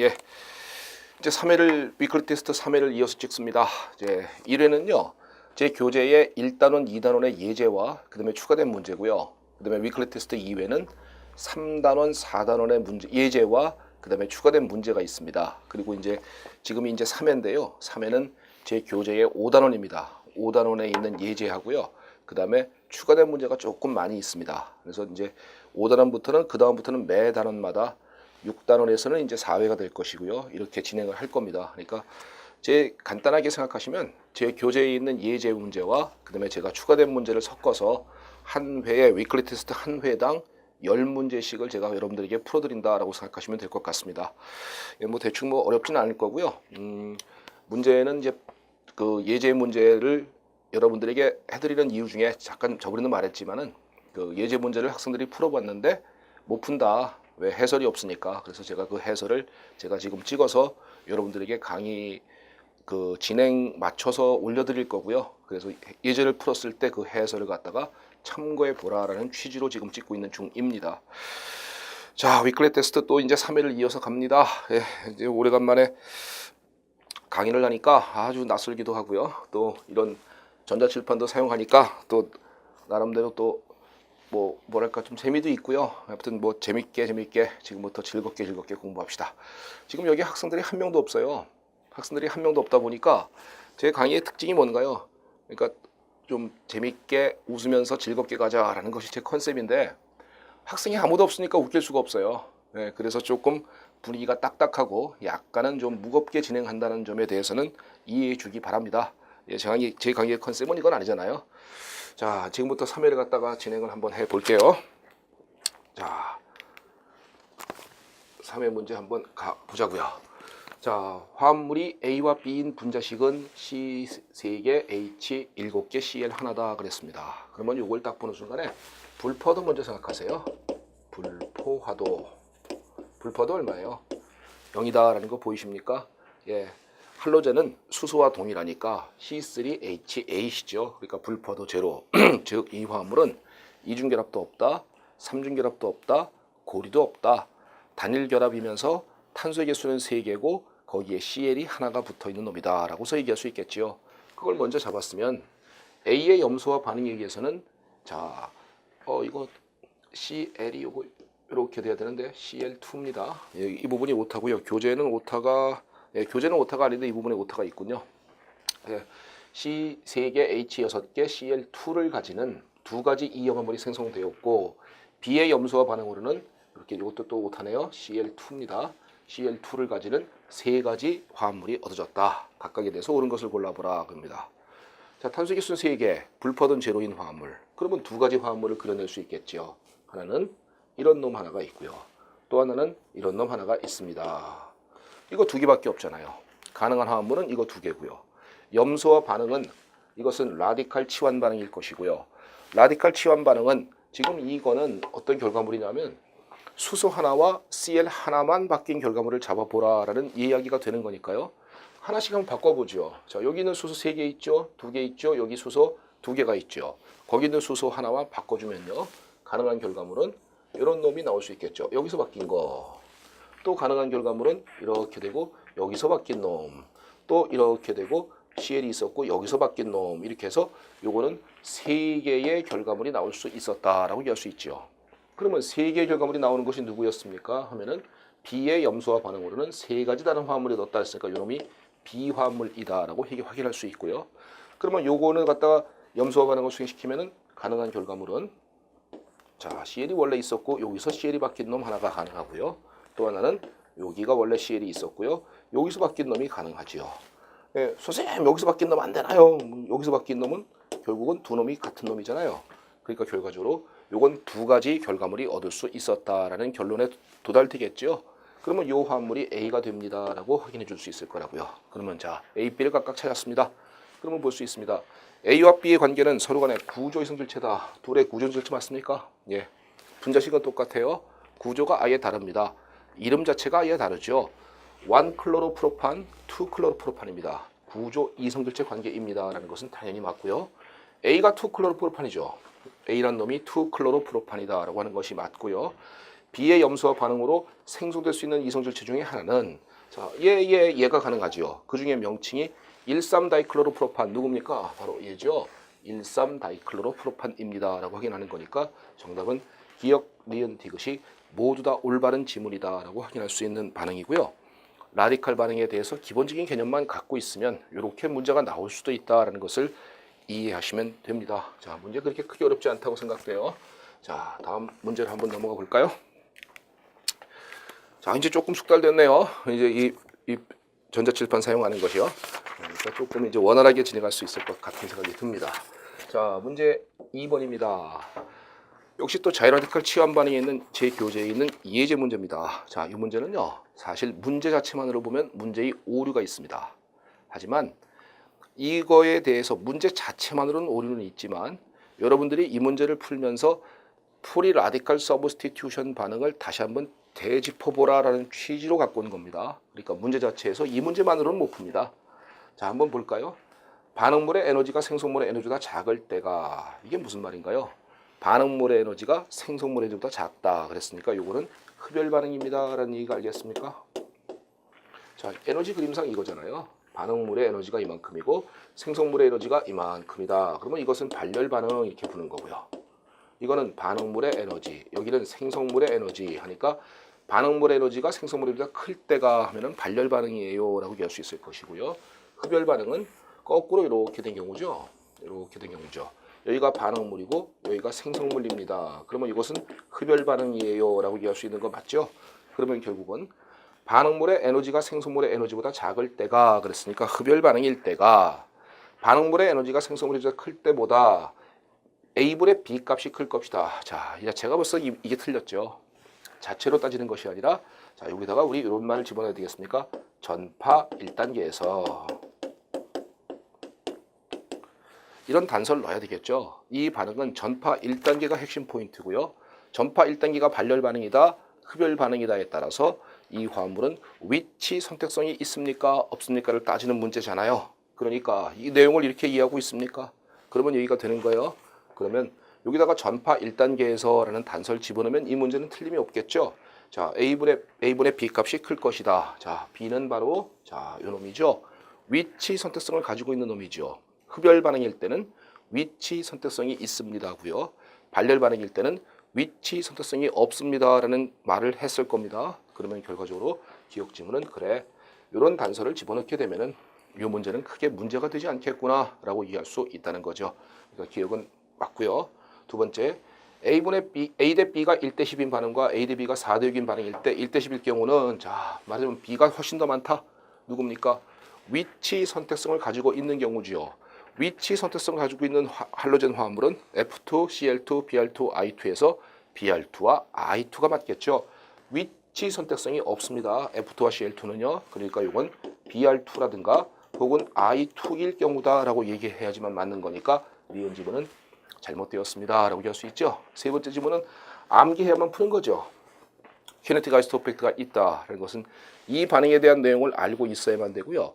예, 이제 3회를 위클리 테스트 3회를 이어서 찍습니다. 이제 1회는요. 제 교재의 1단원, 2단원의 예제와 그다음에 추가된 문제고요. 그다음에 위클리 테스트 2회는 3단원, 4단원의 문제 예제와 그다음에 추가된 문제가 있습니다. 그리고 이제 지금이 이제 3회인데요. 3회는 제 교재의 5단원입니다. 5단원에 있는 예제하고요. 그다음에 추가된 문제가 조금 많이 있습니다. 그래서 이제 5단원부터는 그다음부터는 매 단원마다 6단원에서는 이제 4회가 될 것이고요. 이렇게 진행을 할 겁니다. 그러니까 제 간단하게 생각하시면 제 교재에 있는 예제 문제와 그다음에 제가 추가된 문제를 섞어서 한 회에 위클리 테스트 한 회당 10문제씩을 제가 여러분들에게 풀어드린다라고 생각하시면 될 것 같습니다. 예, 뭐 대충 뭐 어렵지는 않을 거고요. 문제는 이제 그 예제 문제를 여러분들에게 해드리는 이유 중에 잠깐 저번에도 말했지만은 그 예제 문제를 학생들이 풀어봤는데 못 푼다. 왜 해설이 없으니까. 그래서 제가 그 해설을 제가 지금 찍어서 여러분들에게 강의 그 진행 맞춰서 올려드릴 거고요. 그래서 예제를 풀었을 때 그 해설을 갖다가 참고해 보라라는 취지로 지금 찍고 있는 중입니다. 자, 위클리 테스트 또 이제 3회를 이어서 갑니다. 예, 이제 오래간만에 강의를 하니까 아주 낯설기도 하고요. 또 이런 전자칠판도 사용하니까 또 나름대로 또 뭐랄까 좀 재미도 있고요. 아무튼 뭐 재밌게 지금부터 즐겁게 공부합시다. 지금 여기 학생들이 한 명도 없어요. 학생들이 한 명도 없다 보니까 제 강의의 특징이 뭔가요? 그러니까 좀 재밌게 웃으면서 즐겁게 가자라는 것이 제 컨셉인데 학생이 아무도 없으니까 웃길 수가 없어요. 네, 그래서 조금 분위기가 딱딱하고 약간은 좀 무겁게 진행한다는 점에 대해서는 이해해 주기 바랍니다. 예, 제 강의의 컨셉은 이건 아니잖아요. 자, 지금부터 3회를 갖다가 진행을 한번 해볼게요. 자, 3회 문제 한번 가보자고요. 자, 화합물이 A와 B인 분자식은 C 3개, H 7개, Cl 하나다 그랬습니다. 그러면 이걸 딱 보는 순간에 불포도 먼저 생각하세요. 불포도 얼마예요? 0이다라는 거 보이십니까? 예. 할로젠은 수소와 동일하니까 C3H8이죠. 그러니까 불포도 제로. 즉 이 화합물은 이중결합도 없다, 삼중결합도 없다, 고리도 없다. 단일 결합이면서 탄소의 개수는 3개고 거기에 Cl이 하나가 붙어있는 놈이다 라고서 얘기할 수 있겠지요. 그걸 먼저 잡았으면 A의 염소와 반응에 의해서는 자, 이거 Cl이 요거 이렇게 돼야 되는데 Cl2입니다. 예, 이 부분이 오타고요. 교재는 오타가 아닌데 이 부분에 오타가 있군요. 예, C 3개, H 6개, Cl2를 가지는 두 가지 이영화물이 생성되었고 B의 염소와 반응으로는 이렇게 이것도 또 오타네요. Cl2입니다. Cl2를 가지는 세 가지 화합물이 얻어졌다. 각각에 대해서 옳은 것을 골라보라 그럽니다. 자, 탄소 개수는 3개, 불포든 제로인 화합물. 그러면 두 가지 화합물을 그려낼 수 있겠죠. 하나는 이런 놈 하나가 있고요. 또 하나는 이런 놈 하나가 있습니다. 이거 두 개밖에 없잖아요. 가능한 화합물은 이거 두 개고요. 염소와 반응은 이것은 라디칼 치환 반응일 것이고요. 라디칼 치환 반응은 지금 이거는 어떤 결과물이냐면 수소 하나와 Cl 하나만 바뀐 결과물을 잡아보라라는 이야기가 되는 거니까요. 하나씩 한번 바꿔보죠. 자, 여기는 수소 3개 있죠? 2개 있죠? 여기 수소 2개가 있죠. 거기 있는 수소 하나와 바꿔주면요. 가능한 결과물은 이런 놈이 나올 수 있겠죠. 여기서 바뀐 거. 또 가능한 결과물은 이렇게 되고 여기서 바뀐 놈. 또 이렇게 되고 Cl이 있었고 여기서 바뀐 놈. 이렇게 해서 요거는 3개의 결과물이 나올 수 있었다라고 얘기할 수 있죠. 그러면 3개의 결과물이 나오는 것이 누구였습니까? 하면은 B의 염소와 반응으로는 3가지 다른 화합물이 넣었다 했으니까 요놈이 비화합물이다라고 확인할 수 있고요. 그러면 요거는 갖다가 염소와 반응을 수행시키면은 가능한 결과물은 자, Cl이 원래 있었고 여기서 Cl이 바뀐 놈 하나가 가능하고요. 또 하나는 여기가 원래 Cl이 있었고요. 여기서 바뀐 놈이 가능하지요. 예, 선생님 여기서 바뀐 놈 안 되나요? 여기서 바뀐 놈은 결국은 두 놈이 같은 놈이잖아요. 그러니까 결과적으로 요건 두 가지 결과물이 얻을 수 있었다라는 결론에 도달되겠죠. 그러면 이 화합물이 A가 됩니다라고 확인해 줄 수 있을 거라고요. 그러면 자, A, B를 각각 찾았습니다. 그러면 볼 수 있습니다. A와 B의 관계는 서로 간의 구조 이성질체다. 둘의 구조 이성질체 맞습니까? 예. 분자식은 똑같아요. 구조가 아예 다릅니다. 이름 자체가 아예 다르죠. 1클로로프로판, 2클로로프로판입니다. 구조 이성질체 관계입니다. 라는 것은 당연히 맞고요. A가 2클로로프로판이죠. A란 놈이 2클로로프로판이다 라고 하는 것이 맞고요. B의 염소와 반응으로 생성될 수 있는 이성질체 중에 하나는 자, 얘가 가능하지요. 그 중에 명칭이 1,3-다이클로로프로판 누굽니까? 바로 얘죠. 1,3-다이클로로프로판입니다. 라고 확인하는 거니까 정답은 기역, 니은, 디귿이 모두 다 올바른 지문이다. 라고 확인할 수 있는 반응이고요. 라디칼 반응에 대해서 기본적인 개념만 갖고 있으면 이렇게 문제가 나올 수도 있다라는 것을 이해하시면 됩니다. 자, 문제 그렇게 크게 어렵지 않다고 생각돼요. 자, 다음 문제를 한번 넘어가 볼까요? 자, 이제 조금 숙달됐네요. 이제 이 전자칠판 사용하는 것이요. 그러니까 조금 이제 원활하게 진행할 수 있을 것 같은 생각이 듭니다. 자, 문제 2번입니다. 역시 또 자유라디칼 치환 반응에 있는 제 교재에 있는 예제 문제입니다. 자, 이 문제는요, 사실 문제 자체만으로 보면 문제의 오류가 있습니다. 하지만 이거에 대해서 문제 자체만으로는 오류는 있지만 여러분들이 이 문제를 풀면서 프리 라디칼 서브스티튜션 반응을 다시 한번 되짚어보라라는 취지로 갖고 온 겁니다. 그러니까 문제 자체에서 이 문제만으로는 못 풉니다. 자, 한번 볼까요? 반응물의 에너지가 생성물의 에너지보다 작을 때가 이게 무슨 말인가요? 반응물의 에너지가 생성물의 에너지보다 작다 그랬으니까 요거는 흡열 반응입니다 라는 얘기가 알겠습니까? 자, 에너지 그림상 이거잖아요. 반응물의 에너지가 이만큼이고 생성물의 에너지가 이만큼이다. 그러면 이것은 발열 반응 이렇게 부는 거고요. 이거는 반응물의 에너지, 여기는 생성물의 에너지 하니까 반응물의 에너지가 생성물보다 클 때가 하면은 발열 반응이에요 라고 얘기할 수 있을 것이고요. 흡열 반응은 거꾸로 이렇게 된 경우죠. 이렇게 된 경우죠. 여기가 반응물이고 여기가 생성물입니다. 그러면 이것은 흡열 반응이에요 라고 얘기할 수 있는 거 맞죠? 그러면 결국은 반응물의 에너지가 생성물의 에너지보다 작을 때가 그랬으니까 흡열 반응일 때가 반응물의 에너지가 생성물의 에너지보다 클 때보다 A분의 B 값이 클 것이다. 자, 이 자체가 벌써 이게 틀렸죠. 자체로 따지는 것이 아니라 자, 여기다가 우리 이런 말을 집어넣어야 되겠습니까? 전파 1단계에서 이런 단서를 넣어야 되겠죠. 이 반응은 전파 1단계가 핵심 포인트고요. 전파 1단계가 발열 반응이다, 흡열 반응이다에 따라서 이 화합물은 위치 선택성이 있습니까? 없습니까를 따지는 문제잖아요. 그러니까 이 내용을 이렇게 이해하고 있습니까? 그러면 여기가 되는 거예요. 그러면 여기다가 전파 1단계에서라는 단서를 집어넣으면 이 문제는 틀림이 없겠죠. 자, A분의 B 값이 클 것이다. 자, B는 바로 자, 이 놈이죠. 위치 선택성을 가지고 있는 놈이죠. 흡열 반응일 때는 위치 선택성이 있습니다고요. 발열 반응일 때는 위치 선택성이 없습니다라는 말을 했을 겁니다. 그러면 결과적으로 기억 지문은 그래. 이런 단서를 집어넣게 되면은 이 문제는 크게 문제가 되지 않겠구나라고 이해할 수 있다는 거죠. 그러니까 기억은 맞고요. 두 번째, A분의 B, A 대 B가 1대 10인 반응과 A 대 B가 4대 6인 반응일 때 1대 10일 경우는 자, 말하자면 B가 훨씬 더 많다. 누굽니까? 위치 선택성을 가지고 있는 경우지요. 위치 선택성을 가지고 있는 할로젠 화합물은 F2, Cl2, Br2, I2에서 Br2와 I2가 맞겠죠. 위치 선택성이 없습니다. F2와 Cl2는요. 그러니까 이건 Br2라든가 혹은 I2일 경우다라고 얘기해야지만 맞는 거니까 니은 지문은 잘못되었습니다 라고 얘기할 수 있죠. 세 번째 지문은 암기해야만 푸는 거죠. 키네틱 아이소토펙트가 있다라는 것은 이 반응에 대한 내용을 알고 있어야만 되고요.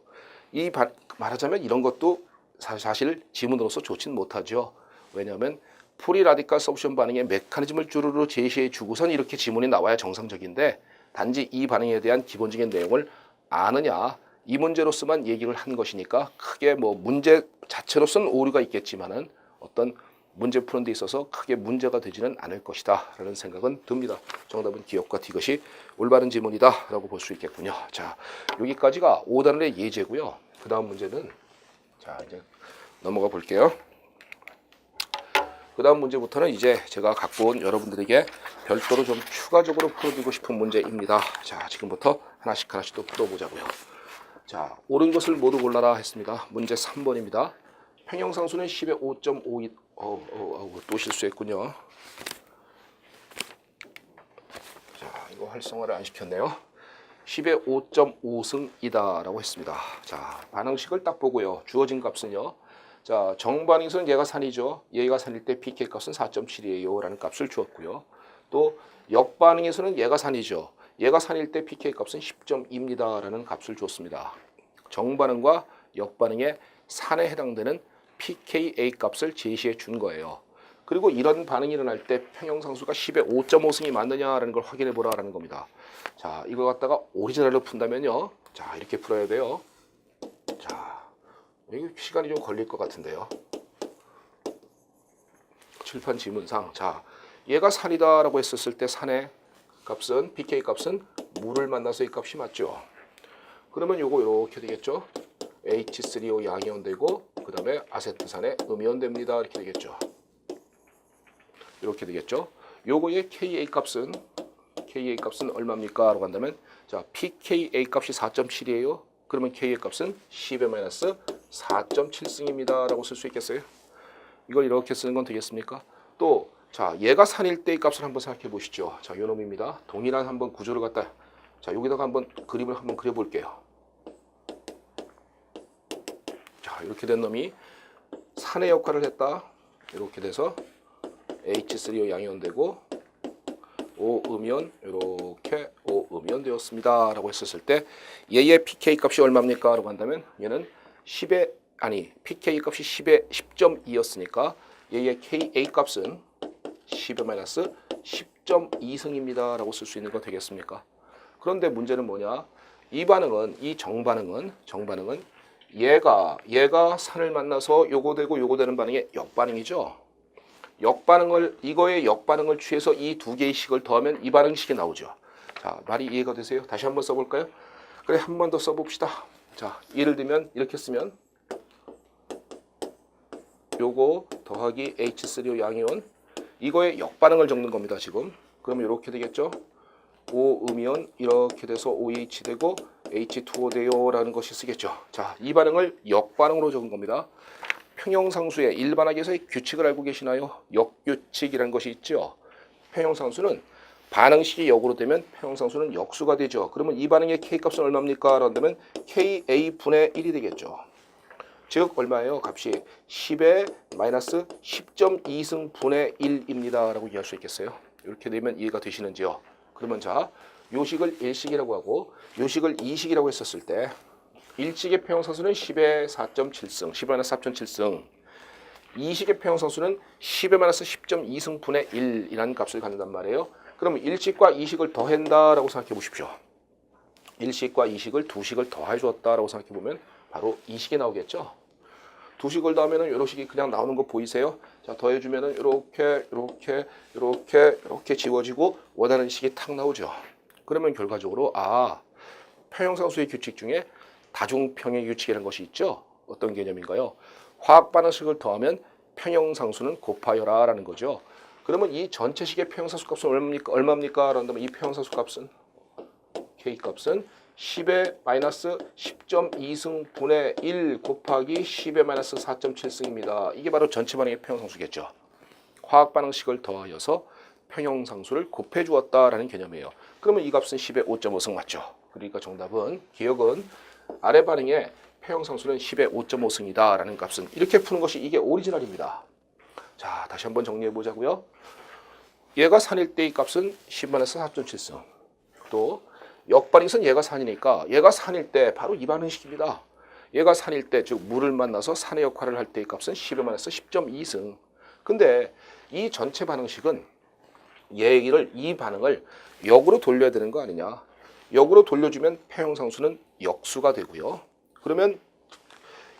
말하자면 이런 것도 사실 지문으로서 좋진 못하죠. 왜냐하면 프리 라디칼 서브션 반응의 메커니즘을 주르르 제시해 주고선 이렇게 지문이 나와야 정상적인데 단지 이 반응에 대한 기본적인 내용을 아느냐 이 문제로서만 얘기를 한 것이니까 크게 뭐 문제 자체로서는 오류가 있겠지만은 어떤 문제 푸는 데 있어서 크게 문제가 되지는 않을 것이다 라는 생각은 듭니다. 정답은 기억과 디귿이 올바른 지문이다 라고 볼 수 있겠군요. 자, 여기까지가 5단원의 예제고요. 그 다음 문제는 자 이제 넘어가 볼게요. 그 다음 문제부터는 이제 제가 갖고 온 여러분들에게 별도로 좀 추가적으로 풀어주고 싶은 문제입니다. 자, 지금부터 하나씩 또 풀어보자고요. 자, 옳은 것을 모두 골라라 했습니다. 문제 3번입니다. 평형상수는 10의 5.52 또 실수했군요. 자, 이거 활성화를 안 시켰네요. 10의 5.5승이다 라고 했습니다. 자, 반응식을 딱 보고요. 주어진 값은요. 자, 정반응에서는 얘가 산이죠. 얘가 산일 때 pK 값은 4.7이에요 라는 값을 주었고요. 또 역반응에서는 얘가 산이죠. 얘가 산일 때 pK 값은 10.2입니다 라는 값을 줬습니다. 정반응과 역반응의 산에 해당되는 pKa 값을 제시해 준 거예요. 그리고 이런 반응이 일어날 때 평형상수가 10의 5.5승이 맞느냐라는 걸 확인해 보라라는 겁니다. 자, 이걸 갖다가 오리지널로 푼다면요. 자, 이렇게 풀어야 돼요. 자, 이게 시간이 좀 걸릴 것 같은데요. 칠판 지문상. 자, 얘가 산이다라고 했었을 때 산의 값은 pK 값은 물을 만나서 이 값이 맞죠. 그러면 요거 이렇게 되겠죠. H3O 양이온 되고 그 다음에 아세트산의 음이온 됩니다. 이렇게 되겠죠. 이렇게 되겠죠. 요거의 Ka 값은 얼마입니까? 라고 한다면 자, pKa 값이 4.7이에요. 그러면 Ka 값은 10의 마이너스 4.7승입니다. 라고 쓸 수 있겠어요? 이걸 이렇게 쓰는 건 되겠습니까? 또 자, 얘가 산일 때의 값을 한번 생각해 보시죠. 자, 요 놈입니다. 동일한 한번 구조를 갖다 자, 여기다가 한번 그림을 한번 그려 볼게요. 자, 이렇게 된 놈이 산의 역할을 했다. 이렇게 돼서 H3O 양이온 되고 O음이온 이렇게 O음이온 되었습니다. 라고 했었을 때 얘의 pK 값이 얼마입니까? 라고 한다면 얘는 10의 pK 값이 10의 10.2였으니까 얘의 Ka 값은 10의 마이너스 10.2승입니다. 라고 쓸 수 있는 거 되겠습니까? 그런데 문제는 뭐냐? 이 반응은 이 정반응은 얘가 산을 만나서 요거 되고 요거 되는 반응의 역반응이죠. 이거의 역반응을 취해서 이 두 개의 식을 더하면 이 반응식이 나오죠. 자, 말이 이해가 되세요? 다시 한번 써볼까요? 그래, 한 번 더 써봅시다. 자, 예를 들면 이렇게 쓰면 요거 더하기 H3O 양이온 이거의 역반응을 적는 겁니다. 지금 그러면 이렇게 되겠죠. O음이온 이렇게 돼서 OH 되고 H2O 돼요 라는 것이 쓰겠죠. 자, 이 반응을 역반응으로 적은 겁니다. 평형상수의 일반학에서의 규칙을 알고 계시나요? 역규칙이라는 것이 있죠. 평형상수는 반응식이 역으로 되면 평형상수는 역수가 되죠. 그러면 이 반응의 K값은 얼마입니까? 라면 KA분의 1이 되겠죠. 즉 얼마예요? 값이 10의 마이너스 10.2승 분의 1입니다. 라고 이해할 수 있겠어요? 이렇게 되면 이해가 되시는지요? 그러면 자, 요식을 1식이라고 하고 요식을 2식이라고 했었을 때 일식의 평형상수는 10의 4.7승, 10의 마이너스 4.7승 2식의 평형상수는 10의 마이너스 10.2승 분의 1이라는 값을 갖는단 말이에요. 그러면 1식과 2식을 더한다라고 생각해 보십시오. 1식과 2식을 2식을 더해 주었다라고 생각해 보면 바로 2식이 나오겠죠. 2식을 더하면 이런 식이 그냥 나오는 거 보이세요? 자, 더해주면 이렇게 지워지고 원하는 식이 탁 나오죠. 그러면 결과적으로 평형상수의 규칙 중에 다중평행 규칙이라는 것이 있죠. 어떤 개념인가요? 화학 반응식을 더하면 평형상수는 곱하여라 라는 거죠. 그러면 이 전체식의 평형상수 값은 얼마입니까? 라면 이 평형상수 값은 K 값은 10의 마이너스 10.2승 분의 1 곱하기 10의 마이너스 4.7승입니다. 이게 바로 전체 반응의 평형상수겠죠. 화학 반응식을 더하여서 평형상수를 곱해 주었다라는 개념이에요. 그러면 이 값은 10의 5.5승 맞죠? 그러니까 정답은 기억은 아래 반응의 평형상수는 10의 5.5승이다 라는 값은 이렇게 푸는 것이 이게 오리지널입니다. 자, 다시 한번 정리해 보자고요. 얘가 산일 때의 값은 10마이너스 4.7승. 또 역반응선 얘가 산이니까 얘가 산일 때 바로 이 반응식입니다. 얘가 산일 때 즉 물을 만나서 산의 역할을 할 때의 값은 10의 마이너스 10.2승. 근데 이 전체 반응식은 이 반응을 역으로 돌려야 되는 거 아니냐. 역으로 돌려주면 평형상수는 역수가 되고요. 그러면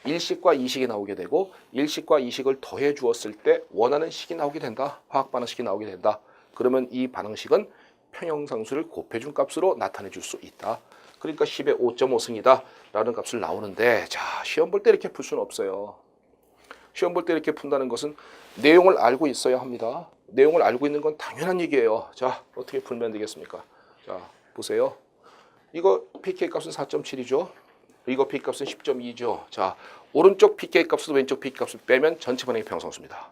1식과 2식이 나오게 되고 1식과 2식을 더해 주었을 때 원하는 식이 나오게 된다. 화학 반응식이 나오게 된다. 그러면 이 반응식은 평형상수를 곱해준 값으로 나타내 줄 수 있다. 그러니까 10의 5.5승이다 라는 값을 나오는데 자, 시험 볼 때 이렇게 풀 수는 없어요. 시험 볼 때 이렇게 푼다는 것은 내용을 알고 있어야 합니다. 내용을 알고 있는 건 당연한 얘기예요. 자, 어떻게 풀면 되겠습니까? 자, 보세요. 이거 pK 값은 4.7이죠. 이거 pK 값은 10.2죠. 자, 오른쪽 pK 값은 왼쪽 pK 값을 빼면 전체 반응의 평형상수입니다.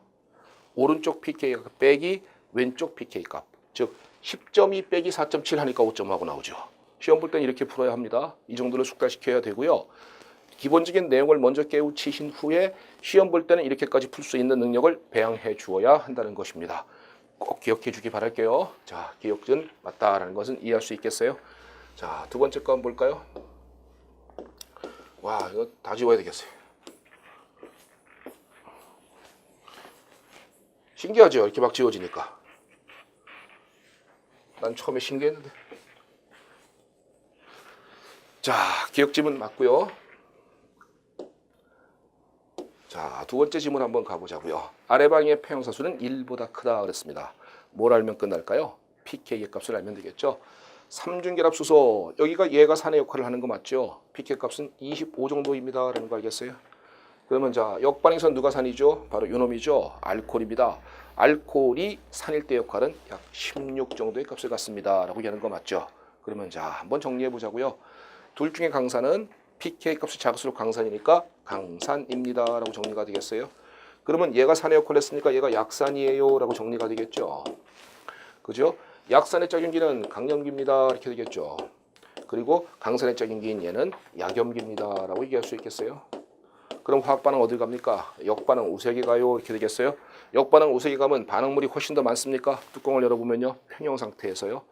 오른쪽 pK 값 빼기 왼쪽 pK 값. 즉 10.2 빼기 4.7 하니까 5.5하고 나오죠. 시험 볼 때는 이렇게 풀어야 합니다. 이 정도를 숙달시켜야 되고요. 기본적인 내용을 먼저 깨우치신 후에 시험 볼 때는 이렇게까지 풀 수 있는 능력을 배양해 주어야 한다는 것입니다. 꼭 기억해 주기 바랄게요. 자, 기억은 맞다라는 것은 이해할 수 있겠어요? 자, 두 번째 거 한번 볼까요? 와, 이거 다 지워야 되겠어요. 신기하죠? 이렇게 막 지워지니까. 난 처음에 신기했는데. 자, 기억 지문 맞고요. 자, 두 번째 지문 한번 가보자고요. 아래 방의 평형사 수는 1보다 크다 그랬습니다. 뭘 알면 끝날까요? pk의 값을 알면 되겠죠. 삼중결합 수소, 여기가 얘가 산의 역할을 하는 거 맞죠? pk 값은 25 정도입니다 라는 거 알겠어요? 그러면 자, 역반응선 누가 산이죠? 바로 요놈이죠. 알코올입니다. 알코올이 산일 때 역할은 약 16 정도의 값을 갖습니다 라고 얘기하는 거 맞죠? 그러면 자, 한번 정리해 보자고요. 둘 중에 강산은 pk 값이 작을수록 강산이니까 강산입니다 라고 정리가 되겠어요. 그러면 얘가 산의 역할을 했으니까 얘가 약산이에요 라고 정리가 되겠죠. 그죠? 약산의 짝임기는 강염기입니다 이렇게 되겠죠. 그리고 강산의 짝임기인 얘는 약염기입니다 라고 얘기할 수 있겠어요. 그럼 화학반응 어딜 갑니까? 역반응 우색이 가요 이렇게 되겠어요. 역반응 우색이 가면 반응물이 훨씬 더 많습니까? 뚜껑을 열어보면요. 평형 상태에서요.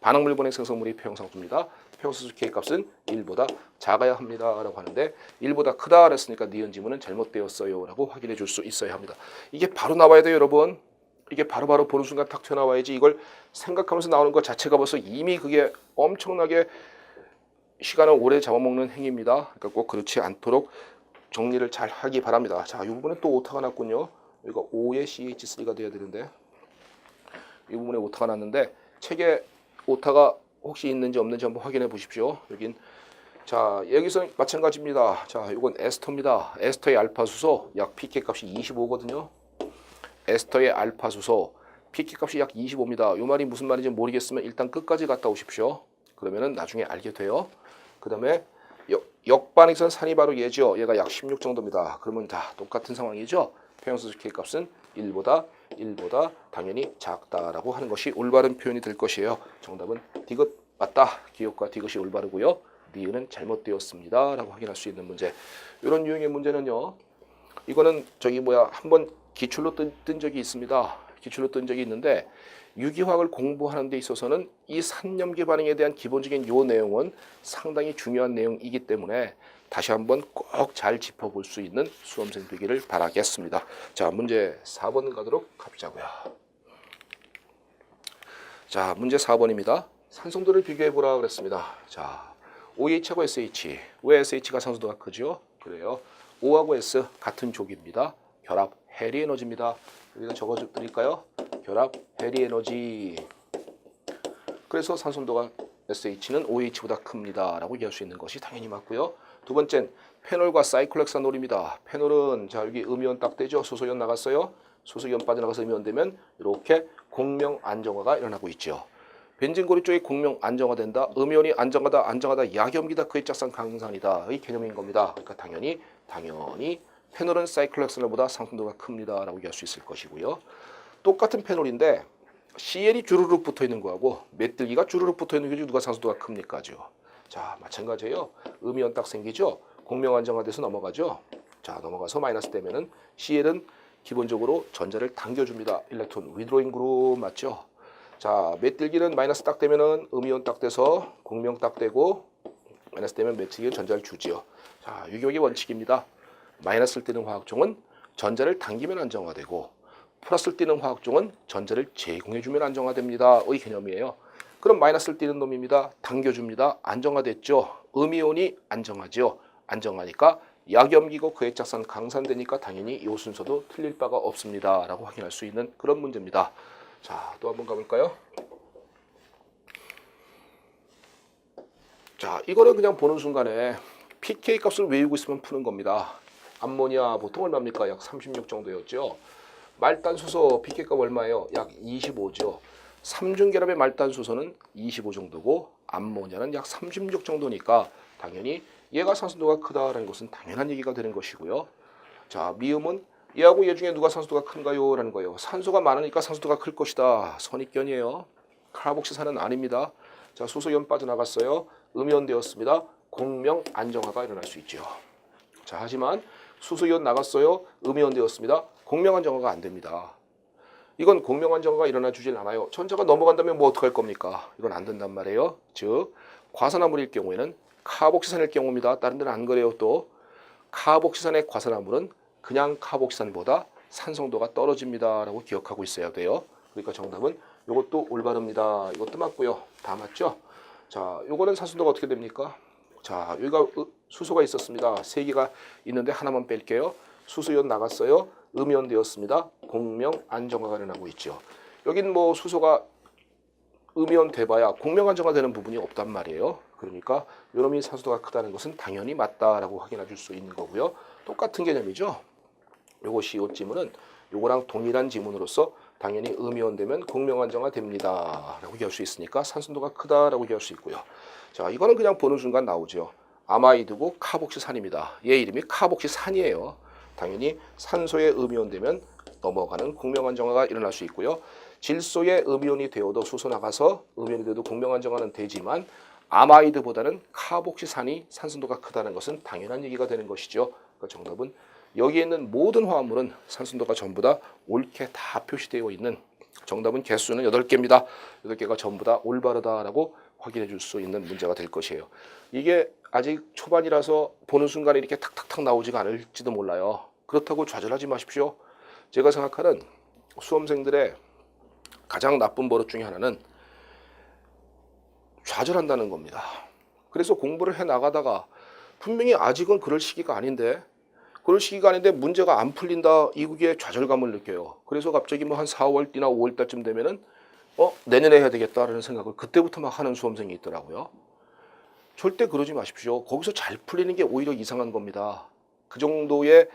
반응물 보낸 생성물이 평형 상태입니다. 평형수수 K 값은 1보다 작아야 합니다 라고 하는데 1보다 크다 그랬으니까 니은 지문은 잘못되었어요 라고 확인해 줄 수 있어야 합니다. 이게 바로 나와야 돼요 여러분. 이게 바로바로 보는 순간 탁 튀어나와야지. 이걸 생각하면서 나오는 것 자체가 벌써 이미 그게 엄청나게 시간을 오래 잡아먹는 행위입니다. 그러니까 꼭 그렇지 않도록 정리를 잘 하기 바랍니다. 자, 이 부분은 또 오타가 났군요. 여기가 5에 CH3가 돼야 되는데 이 부분에 오타가 났는데 책에 오타가 혹시 있는지 없는지 한번 확인해 보십시오. 여긴 자, 여기서 마찬가지입니다. 자, 이건 에스터입니다. 에스터의 알파 수소 약 pK 값이 25거든요. 에스터의 알파 수소 pK 값이 약 25입니다. 이 말이 무슨 말인지 모르겠으면 일단 끝까지 갔다 오십시오. 그러면은 나중에 알게 돼요. 그 다음에 역반응선 산이 바로 얘죠. 얘가 약 16 정도입니다. 그러면 다 똑같은 상황이죠. 평형수소 K 값은 1보다 당연히 작다라고 하는 것이 올바른 표현이 될 것이에요. 정답은 디귿 맞다. 기억과 디귿이 올바르고요. 니은은 잘못되었습니다. 라고 확인할 수 있는 문제. 이런 유형의 문제는요. 이거는 한번 기출로 뜬 적이 있습니다. 기출로 뜬 적이 있는데 유기화학을 공부하는 데 있어서는 이 산염기 반응에 대한 기본적인 요 내용은 상당히 중요한 내용이기 때문에 다시 한번 꼭 잘 짚어볼 수 있는 수험생 되기를 바라겠습니다. 자, 문제 4번 가도록 하자고요. 자, 문제 4번입니다. 산성도를 비교해보라 그랬습니다. 자, OH하고 SH. 왜 SH가 산소도가 크죠? 그래요. O하고 S 같은 족입니다. 결합 해리 에너지입니다. 여기다 적어드릴까요? 결합 해리 에너지. 그래서 산소도가 SH는 OH보다 큽니다. 라고 얘기할 수 있는 것이 당연히 맞고요. 두 번째는 페놀과 사이클렉산놀입니다. 페놀은 자 여기 음이온 딱 되죠. 수소이온 나갔어요. 수소이온 빠져나가서 음이온 되면 이렇게 공명 안정화가 일어나고 있죠. 벤진고리 쪽이 공명 안정화된다. 음이온이 안정하다. 약염기다. 그의 짝상 강산이다. 의 개념인 겁니다. 그러니까 당연히 페놀은 사이클렉산놀보다 산소도가 큽니다. 라고 얘기할 수 있을 것이고요. 똑같은 페놀인데 CL이 주르륵 붙어 있는 거하고 메틸기가 주르륵 붙어 있는 게 누가 산소도가 큽니까죠? 자, 마찬가지예요. 음이온 딱 생기죠. 공명 안정화돼서 넘어가죠. 자, 넘어가서 마이너스 되면은 CL은 기본적으로 전자를 당겨줍니다. 일렉트론 위드로잉 그룹 맞죠? 자, 메틸기는 마이너스 딱 되면은 음이온 딱 돼서 공명 딱 되고 마이너스 되면 메틸기는 전자를 주지요. 자, 유격의 원칙입니다. 마이너스를 띠는 화학종은 전자를 당기면 안정화되고 플러스를 띠는 화학종은 전자를 제공해주면 안정화됩니다. 의 개념이에요. 그럼 마이너스를 띠는 놈입니다. 당겨줍니다. 안정화됐죠. 음이온이 안정하죠. 안정하니까 약염기고 그의 짝산 강산되니까 당연히 이 순서도 틀릴 바가 없습니다. 라고 확인할 수 있는 그런 문제입니다. 자, 또 한번 가볼까요? 자, 이거는 그냥 보는 순간에 pK 값을 외우고 있으면 푸는 겁니다. 암모니아 보통 얼마입니까? 약 36 정도였죠. 말단수소 pK 값 얼마예요? 약 25죠. 삼중결합의 말단수소는 25 정도고 암모니아는 약 36 정도니까 당연히 얘가 산소도가 크다라는 것은 당연한 얘기가 되는 것이고요. 자, 미음은 얘하고 얘 중에 누가 산소도가 큰가요? 라는 거예요. 산소가 많으니까 산소도가 클 것이다. 선입견이에요. 카복시산은 아닙니다. 자, 수소이온 빠져나갔어요. 음이온 되었습니다. 공명 안정화가 일어날 수 있죠. 자, 하지만 수소이온 나갔어요. 음이온 되었습니다. 공명 안정화가 안 됩니다. 이건 공명 안정화가 일어나 주질 않아요. 전자가 넘어간다면 뭐 어떡할 겁니까? 이건 안 된단 말이에요. 즉 과산화물일 경우에는 카복시산일 경우입니다. 다른 데는 안 그래요. 또 카복시산의 과산화물은 그냥 카복시산보다 산성도가 떨어집니다라고 기억하고 있어야 돼요. 그러니까 정답은 이것도 올바릅니다. 이것도 맞고요. 다 맞죠? 자, 요거는 산성도가 어떻게 됩니까? 자, 여기가 수소가 있었습니다. 세 개가 있는데 하나만 뺄게요. 수소이온 나갔어요. 음이온 되었습니다. 공명 안정화가 일어나고 있죠. 여긴 뭐 수소가 음이온 돼봐야 공명 안정화 되는 부분이 없단 말이에요. 그러니까 요놈이 산소도가 크다는 것은 당연히 맞다라고 확인해 줄 수 있는 거고요. 똑같은 개념이죠. 요거 CO 지문은 요거랑 동일한 지문으로서 당연히 음이온 되면 공명 안정화 됩니다 라고 얘기할 수 있으니까 산소도가 크다라고 얘기할 수 있고요. 자, 이거는 그냥 보는 순간 나오죠. 아마이드고 카복시산입니다. 얘 이름이 카복시산이에요. 당연히 산소에 음이온 되면 넘어가는 공명 안정화가 일어날 수 있고요. 질소에 음이온이 되어도 수소 나가서 음이온이 되어도 공명 안정화는 되지만 아마이드보다는 카복시산이 산소도가 크다는 것은 당연한 얘기가 되는 것이죠. 그러니까 정답은 여기에 있는 모든 화합물은 산소도가 전부 다 옳게 다 표시되어 있는, 정답은 개수는 8개입니다. 8개가 전부 다 올바르다라고 확인해 줄 수 있는 문제가 될 것이에요. 이게 아직 초반이라서 보는 순간에 이렇게 탁탁탁 나오지가 않을지도 몰라요. 그렇다고 좌절하지 마십시오. 제가 생각하는 수험생들의 가장 나쁜 버릇 중에 하나는 좌절한다는 겁니다. 그래서 공부를 해 나가다가 분명히 아직은 그럴 시기가 아닌데 문제가 안 풀린다, 이게 좌절감을 느껴요. 그래서 갑자기 뭐 한 4월 뒤나 5월 달쯤 되면은 내년에 해야 되겠다라는 생각을 그때부터 막 하는 수험생이 있더라고요. 절대 그러지 마십시오. 거기서 잘 풀리는 게 오히려 이상한 겁니다. 그 정도의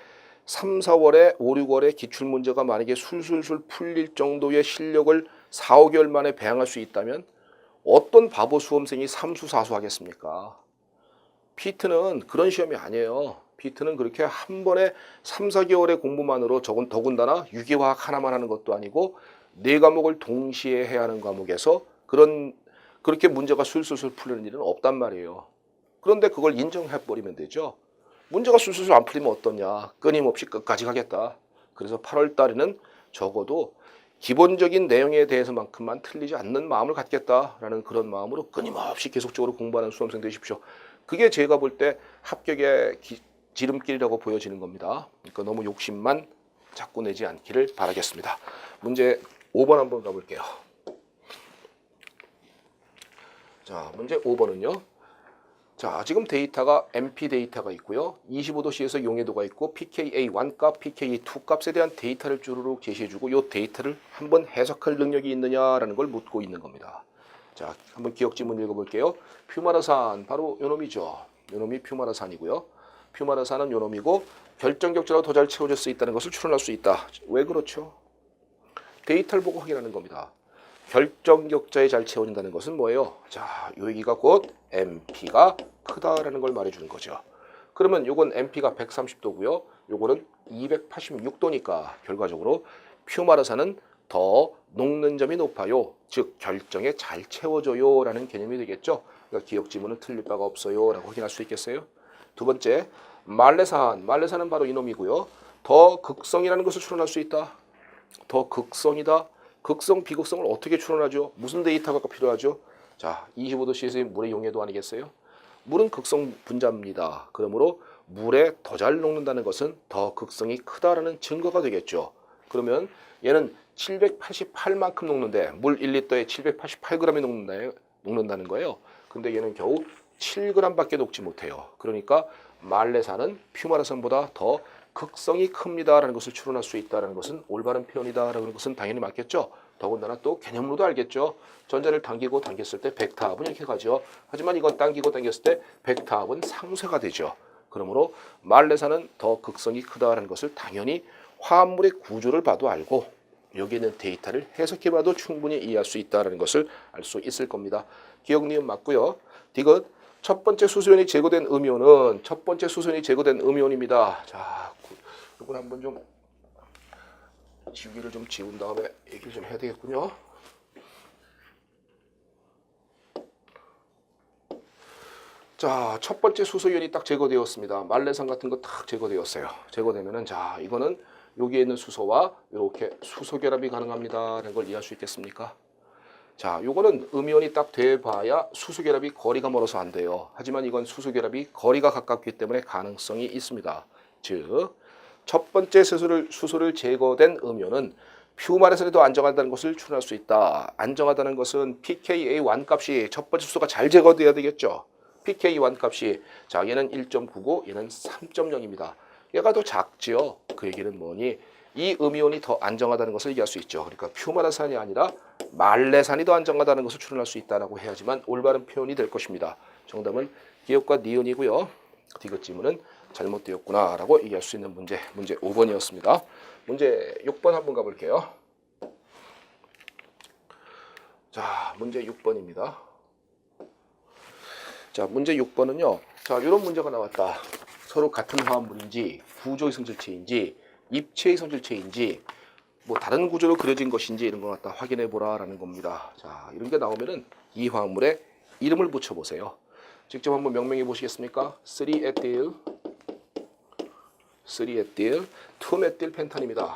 3, 4월에 5, 6월에 기출문제가 만약에 술술술 풀릴 정도의 실력을 4, 5개월 만에 배양할 수 있다면 어떤 바보 수험생이 3수, 4수 하겠습니까? 피트는 그런 시험이 아니에요. 피트는 그렇게 한 번에 3, 4개월의 공부만으로 더군다나 유기화학 하나만 하는 것도 아니고 4과목을 동시에 해야 하는 과목에서 그렇게 문제가 술술술 풀리는 일은 없단 말이에요. 그런데 그걸 인정해버리면 되죠. 문제가 술술술 안 풀리면 어떠냐. 끊임없이 끝까지 가겠다. 그래서 8월 달에는 적어도 기본적인 내용에 대해서만큼만 틀리지 않는 마음을 갖겠다라는 그런 마음으로 끊임없이 계속적으로 공부하는 수험생 되십시오. 그게 제가 볼 때 합격의 지름길이라고 보여지는 겁니다. 그러니까 너무 욕심만 자꾸 내지 않기를 바라겠습니다. 문제 5번 한번 가볼게요. 자, 문제 5번은요. 자, 지금 데이터가 MP 데이터가 있고요. 25도씨에서 용해도가 있고 pKa1 값, pKa2 값에 대한 데이터를 쭈루룩 제시해주고 이 데이터를 한번 해석할 능력이 있느냐라는 걸 묻고 있는 겁니다. 자, 한번 기억지문 읽어볼게요. 퓨마라산, 바로 요놈이죠. 요놈이 퓨마라산이고요. 퓨마라산은 요놈이고 결정격자로 더 잘 채워질 수 있다는 것을 추론할 수 있다. 왜 그렇죠? 데이터를 보고 확인하는 겁니다. 결정격자에 잘 채워진다는 것은 뭐예요? 자, 요 얘기가 곧 MP가 크다라는 걸 말해주는 거죠. 그러면 요건 MP가 130도고요. 요거는 286도니까 결과적으로 퓨마라산은 더 녹는 점이 높아요. 즉 결정에 잘 채워져요 라는 개념이 되겠죠. 그러니까 기억 지문은 틀릴 바가 없어요 라고 확인할 수 있겠어요. 두 번째, 말레산은 바로 이놈이고요. 더 극성이라는 것을 추론할 수 있다. 더 극성이다. 극성, 비극성을 어떻게 추론하죠? 무슨 데이터가 필요하죠? 자, 25도씨에서의 물의 용해도 아니겠어요? 물은 극성 분자입니다. 그러므로 물에 더 잘 녹는다는 것은 더 극성이 크다라는 증거가 되겠죠. 그러면 얘는 788만큼 녹는데 물 1리터에 788g이 녹는다는 거예요. 근데 얘는 겨우 7g밖에 녹지 못해요. 그러니까 말레산은 퓨마라산보다 더 극성이 큽니다라는 것을 추론할 수 있다는 것은 올바른 표현이다라는 것은 당연히 맞겠죠. 더군다나 또 개념으로도 알겠죠. 전자를 당기고 당겼을 때 벡터합은 이렇게 가죠. 하지만 이건 당기고 당겼을 때 벡터합은 상쇄가 되죠. 그러므로 말레산은 더 극성이 크다라는 것을 당연히 화합물의 구조를 봐도 알고 여기 있는 데이터를 해석해봐도 충분히 이해할 수 있다는 것을 알 수 있을 겁니다. 기억 니은 맞고요. 디귿 첫 번째 수소연이 제거된 음이온입니다. 자, 이건 한번 좀 지우개를 좀 지운 다음에 얘기를 좀 해야 되겠군요. 자, 첫 번째 수소연이 딱 제거되었습니다. 말레산 같은 거 딱 제거되었어요. 제거되면은 자, 이거는 여기에 있는 수소와 이렇게 수소 결합이 가능합니다라는 걸 이해할 수 있겠습니까? 자, 요거는 음이온이 딱 돼봐야 수소 결합이 거리가 멀어서 안 돼요. 하지만 이건 수소 결합이 거리가 가깝기 때문에 가능성이 있습니다. 즉 첫 번째 수소를 제거된 음료는 퓨말에서도 안정하다는 것을 추론할 수 있다. 안정하다는 것은 pKa1 값이 첫 번째 수소가 잘 제거돼야 되겠죠. pKa1 값이 자 얘는 1.99, 얘는 3.0입니다. 얘가 더 작지요. 그 얘기는 뭐니? 이 음이온이 더 안정하다는 것을 얘기할 수 있죠. 그러니까 퓨말산이 아니라 말레산이 더 안정하다는 것을 추론할 수 있다라고 해야지만 올바른 표현이 될 것입니다. 정답은 기억과 니은이고요. 디귿지문은 잘못되었구나라고 얘기할 수 있는 문제 5번이었습니다. 문제 6번 한번 가볼게요. 자, 문제 6번입니다. 자, 문제 6번은요. 자, 이런 문제가 나왔다. 서로 같은 화합물인지, 구조 이성질체인지, 입체 이성질체인지, 뭐 다른 구조로 그려진 것인지 이런 거 갖다 확인해 보라라는 겁니다. 자, 이런 게 나오면은 이 화합물에 이름을 붙여 보세요. 직접 한번 명명해 보시겠습니까? 3에틸 2메틸 펜탄입니다.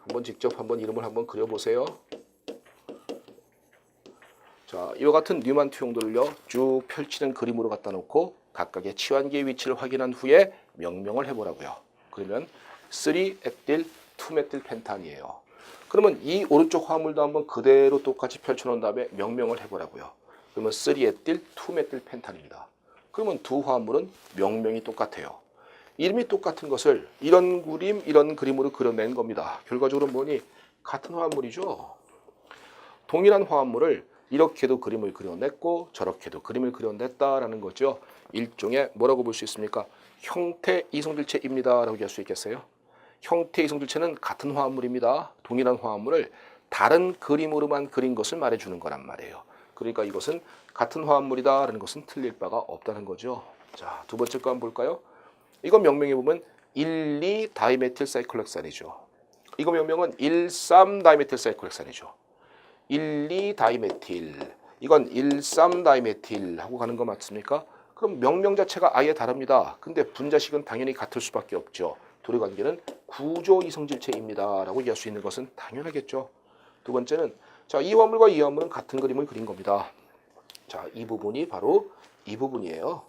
한번 직접 이름을 한번 그려 보세요. 자, 이와 같은 뉴만 투영도를요 쭉 펼치는 그림으로 갖다 놓고 각각의 치환기의 위치를 확인한 후에 명명을 해보라고요. 그러면 3에틸 2메틸 펜탄이에요. 그러면 이 오른쪽 화합물도 한번 그대로 똑같이 펼쳐놓은 다음에 명명을 해보라고요. 그러면 3에틸 2메틸 펜탄입니다. 그러면 두 화합물은 명명이 똑같아요. 이름이 똑같은 것을 이런 그림으로 그려낸 겁니다. 결과적으로 뭐니? 같은 화합물이죠. 동일한 화합물을 이렇게도 그림을 그려냈고 저렇게도 그림을 그려냈다라는 거죠. 일종의 뭐라고 볼 수 있습니까? 형태 이성질체입니다 라고 얘기할 수 있겠어요? 형태 이성질체는 같은 화합물입니다. 동일한 화합물을 다른 그림으로만 그린 것을 말해주는 거란 말이에요. 그러니까 이것은 같은 화합물이다라는 것은 틀릴 바가 없다는 거죠. 자, 두 번째 거 한번 볼까요? 이거 명명해 보면 1,2 다이메틸 사이클렉산이죠. 이거 명명은 1,3 다이메틸 사이클렉산이죠. 1,2 다이메틸. 이건 1,3 다이메틸 하고 가는 거 맞습니까? 그럼 명명 자체가 아예 다릅니다. 근데 분자식은 당연히 같을 수밖에 없죠. 둘의 관계는 구조 이성질체입니다 라고 얘기할 수 있는 것은 당연하겠죠. 두 번째는 자, 이 화물과 이 화물은 같은 그림을 그린 겁니다. 자, 이 부분이 바로 이 부분이에요.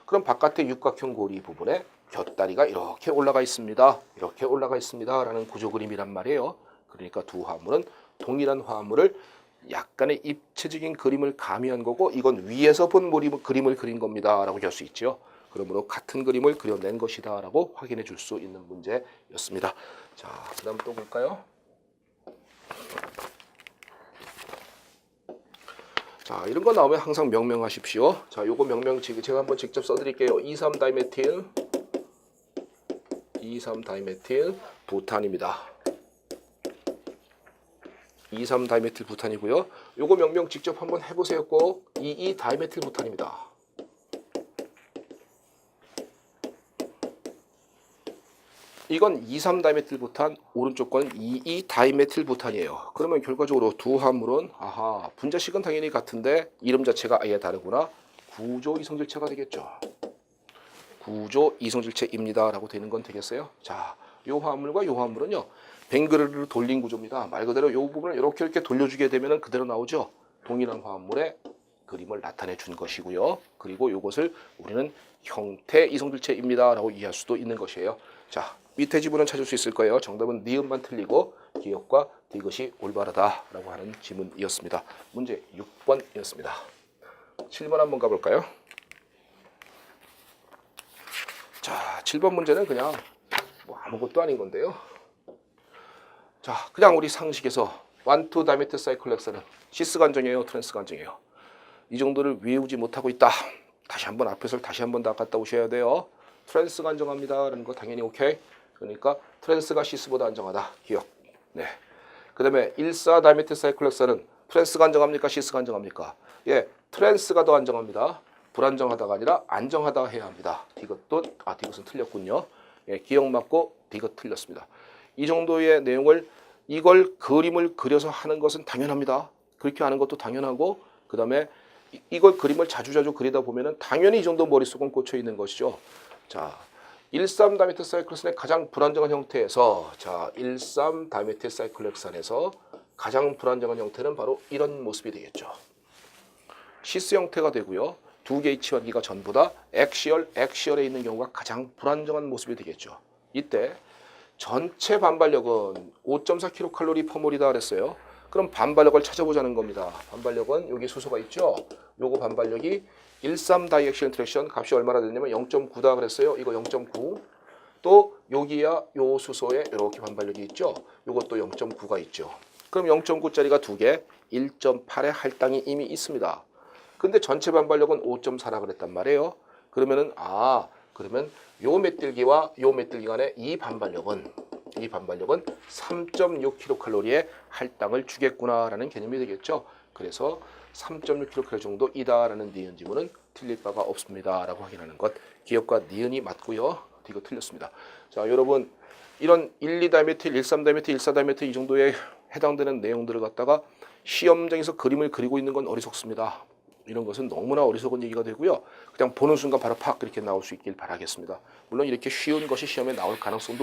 그럼 바깥의 육각형 고리 부분에 곁다리가 이렇게 올라가 있습니다. 이렇게 올라가 있습니다. 라는 구조 그림이란 말이에요. 그러니까 두 화물은 동일한 화물을 약간의 입체적인 그림을 가미한 거고 이건 위에서 본 그림을 그린 겁니다. 라고 할 수 있죠. 그러므로 같은 그림을 그려낸 것이다. 라고 확인해 줄 수 있는 문제였습니다. 자, 그 다음 또 볼까요? 자, 이런 거 나오면 항상 명명하십시오. 자, 요거 명명 제가 한번 직접 써드릴게요. 2,3 다이메틸 부탄입니다. 2,3 다이메틸 부탄이고요. 요거 명명 직접 한번 해보세요. 꼭 2,2 다이메틸 부탄입니다. 이건 2,3 다이메틸 부탄, 오른쪽 건 2,2 다이메틸 부탄이에요. 그러면 결과적으로 두 화물은 분자식은 당연히 같은데 이름 자체가 아예 다르구나. 구조 이성질체가 되겠죠. 구조 이성질체입니다 라고 되는 건 되겠어요. 자, 요 화물과 요 화물은요 뱅그르르 돌린 구조입니다. 말 그대로 요 부분을 이렇게 돌려주게 되면 그대로 나오죠. 동일한 화물의 그림을 나타내 준 것이고요. 그리고 이것을 우리는 형태 이성질체입니다 라고 이해할 수도 있는 것이에요. 자, 밑에 지문은 찾을 수 있을 거예요. 정답은 니은만 틀리고 기억과 디귿이 올바르다라고 하는 지문이었습니다. 문제 6번이었습니다. 7번 한번 가볼까요? 자, 7번 문제는 그냥 뭐 아무것도 아닌 건데요. 자, 그냥 우리 상식에서 1, 2 다이메틸 사이클렉산은 시스 간정이에요, 트랜스 간정이에요. 이 정도를 외우지 못하고 있다. 다시 한번 앞에서 다시 한번 다 갔다 오셔야 돼요. 트랜스 간정합니다. 라는 거 당연히 오케이. 그러니까 트랜스가 시스보다 안정하다. 기억. 네. 그 다음에 1,4 다이메틸 사이클렉산은 트랜스가 안정합니까? 시스가 안정합니까? 예, 트랜스가 더 안정합니다. 불안정하다가 아니라 안정하다 해야 합니다. 디귿은 틀렸군요. 예, 기억 맞고 디귿 틀렸습니다. 이 정도의 내용을 이걸 그림을 그려서 하는 것은 당연합니다. 그렇게 하는 것도 당연하고 그 다음에 이걸 그림을 자주자주 그리다 보면은 당연히 이 정도 머릿속은 꽂혀 있는 것이죠. 자, 1,3 다이메틸 사이클렉산의 가장 불안정한 형태에서 자, 1,3 다이메틸 사이클렉산에서 가장 불안정한 형태는 바로 이런 모습이 되겠죠. 시스 형태가 되고요. 두 개의 치환기가 전부 다 액시얼에 있는 경우가 가장 불안정한 모습이 되겠죠. 이때 전체 반발력은 5.4kcal/몰이다 그랬어요. 그럼 반발력을 찾아보자는 겁니다. 반발력은 여기 수소가 있죠. 요거 반발력이 13 다이액시얼 인터랙션 값이 얼마나 되냐면 0.9다 그랬어요. 이거 0.9. 또 여기야 요 수소에 이렇게 반발력이 있죠. 요것도 0.9가 있죠. 그럼 0.9짜리가 두 개, 1.8의 할당이 이미 있습니다. 근데 전체 반발력은 5.4라 그랬단 말이에요. 그러면 요 메틸기와 요 메틸기 간의 이 반발력은 3.6kcal의 할당을 주겠구나라는 개념이 되겠죠. 그래서 3.6kcal 정도이다라는 니은 지문은 틀릴 바가 없습니다라고 확인하는 것. 기억과 니은이 맞고요. 이거 틀렸습니다. 자, 여러분 이런 1,2다이메틸, 1,3다이메틸, 1,4다이메틸 이 정도에 해당되는 내용들을 갖다가 시험장에서 그림을 그리고 있는 건 어리석습니다. 이런 것은 너무나 어리석은 얘기가 되고요. 그냥 보는 순간 바로 팍 이렇게 나올 수 있길 바라겠습니다. 물론 이렇게 쉬운 것이 시험에 나올 가능성이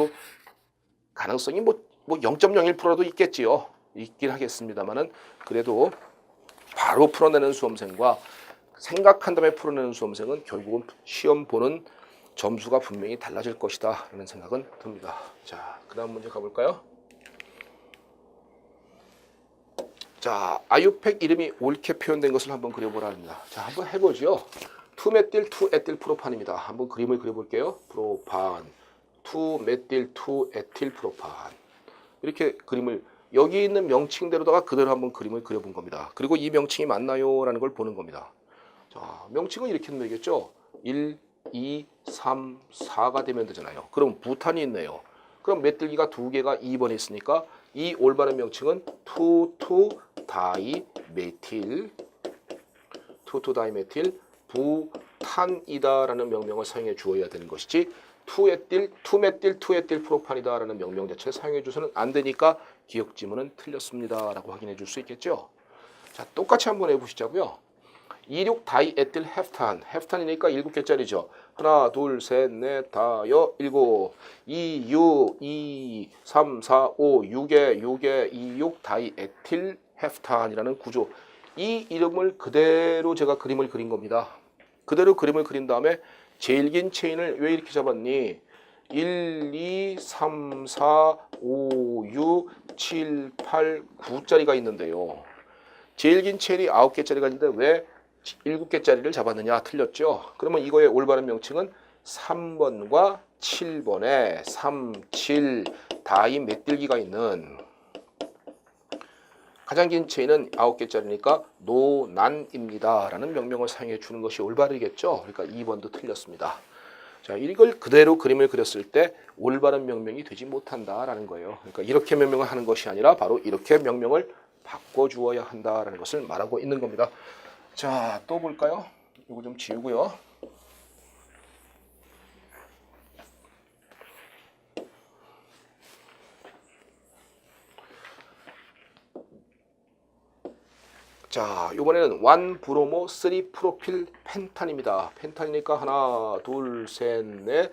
뭐 0.01%도 있겠지요. 있긴 하겠습니다만은 그래도 바로 풀어내는 수험생과 생각한 다음에 풀어내는 수험생은 결국은 시험 보는 점수가 분명히 달라질 것이다 라는 생각은 듭니다. 자, 그 다음 문제 가볼까요? 자, 아유팩 이름이 옳게 표현된 것을 한번 그려보라 합니다. 자, 한번 해보죠. 2메틸 2에틸 프로판입니다. 한번 그림을 그려볼게요. 프로판, 2메틸 2에틸 프로판. 이렇게 그림을 여기 있는 명칭대로다가 그대로 한번 그림을 그려본 겁니다. 그리고 이 명칭이 맞나요? 라는 걸 보는 겁니다. 자, 명칭은 이렇게 하면 되겠죠. 1, 2, 3, 4가 되면 되잖아요. 그럼 부탄이 있네요. 그럼 메틸기가 두 개가 2번에 있으니까 이 올바른 명칭은 2,2-다이메틸 부탄이다라는 명명을 사용해 주어야 되는 것이지 2메틸 2에틸 프로판이다라는 명명 자체를 사용해 줘서는 안 되니까 기억 지문은 틀렸습니다라고 확인해 줄 수 있겠죠. 자, 똑같이 한번 해보시자고요. 26다이에틸 헤프탄이니까 7개짜리죠. 하나, 둘, 셋, 넷, 다, 여, 7. 2, 6, 2, 3, 4, 5, 6에 26 다이에틸 헤프탄이라는 구조. 이 이름을 그대로 제가 그림을 그린 겁니다. 그대로 그림을 그린 다음에 제일 긴 체인을 왜 이렇게 잡았니? 1, 2, 3, 4, 5, 6, 7, 8, 9짜리가 있는데요. 제일 긴 체인이 9개짜리가 있는데 왜 7개짜리를 잡았느냐? 틀렸죠? 그러면 이거의 올바른 명칭은 3번과 7번에 3, 7 다이메틸기가 있는 가장 긴 체인은 9개짜리니까 노난입니다 라는 명명을 사용해 주는 것이 올바르겠죠? 그러니까 2번도 틀렸습니다. 자, 이걸 그대로 그림을 그렸을 때 올바른 명명이 되지 못한다라는 거예요. 그러니까 이렇게 명명을 하는 것이 아니라 바로 이렇게 명명을 바꿔주어야 한다라는 것을 말하고 있는 겁니다. 자, 또 볼까요? 이거 좀 지우고요. 자, 이번에는 1브로모 3프로필 펜탄입니다. 펜탄이니까 하나, 둘, 셋, 넷,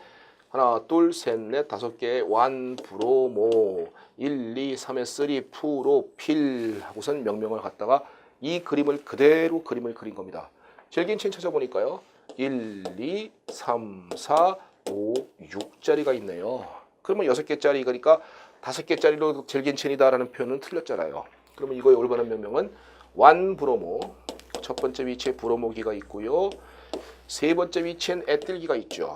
하나, 둘, 셋, 넷, 5개의 1브로모 1, 2, 3의 3프로필 하고선 명명을 갖다가 이 그림을 그대로 그림을 그린 겁니다. 제일 긴 체인 찾아보니까요. 1, 2, 3, 4, 5, 6짜리가 있네요. 그러면 6개짜리 그러니까 5개짜리로 제일 긴 체인이다라는 표현은 틀렸잖아요. 그러면 이거의 올바른 명명은 1브로모, 첫 번째 위치에 브로모기가 있고요. 세 번째 위치엔 에틸기가 있죠.